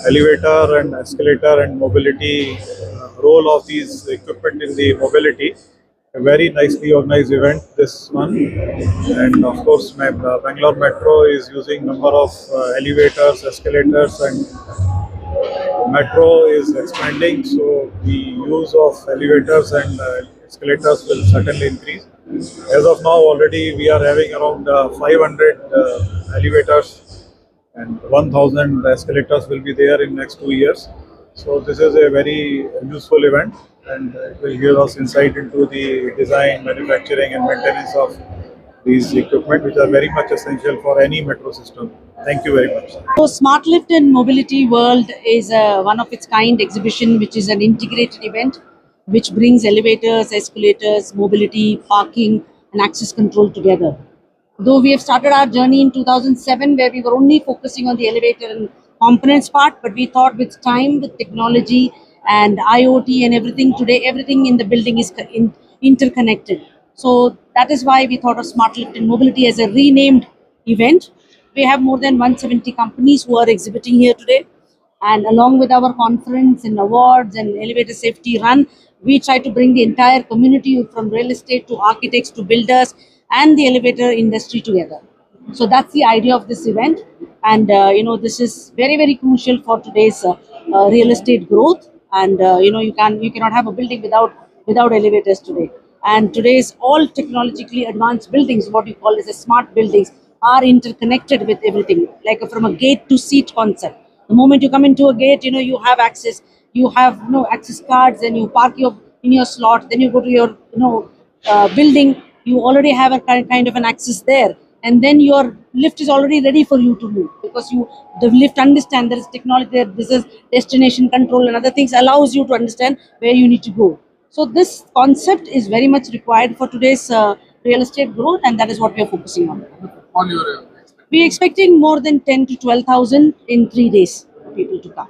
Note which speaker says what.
Speaker 1: elevator and escalator and mobility role of these equipment in the mobility. A very nicely organized event, this one. And of course, Bangalore Metro is using number of elevators, escalators, and metro is expanding. So the use of elevators and escalators will certainly increase. As of now, already we are having around 500 elevators and 1,000 escalators will be there in next 2 years. So this is a very useful event, and it will give us insight into the design, manufacturing, and maintenance of these equipment, which are very much essential for any metro system. Thank you very much.
Speaker 2: So Smart Lift and Mobility World is a one of its kind exhibition, which is an integrated event which brings elevators, escalators, mobility, parking, and access control together. Though we have started our journey in 2007, where we were only focusing on the elevator and components part, but we thought with time, with technology and IoT and everything today, everything in the building is interconnected. So that is why we thought of Smart Lift and Mobility as a renamed event. We have more than 170 companies who are exhibiting here today. And along with our conference and awards and elevator safety run, we try to bring the entire community from real estate to architects to builders and the elevator industry together. So that's the idea of this event. And this is very, very crucial for today's real estate growth. And you cannot have a building without elevators today. And today's all technologically advanced buildings, what you call as a smart buildings, are interconnected with everything, like from a gate to seat concept. The moment you come into a gate, you have access. You have access cards, and you park in your slot. Then you go to your building. You already have a kind of an access there, and then your lift is already ready for you to move, because the lift understand there is technology there. This is destination control and other things allows you to understand where you need to go. So this concept is very much required for today's real estate growth, and that is what we are focusing on.
Speaker 3: On your
Speaker 2: We are expecting more than 10 to 12,000 in 3 days people to come.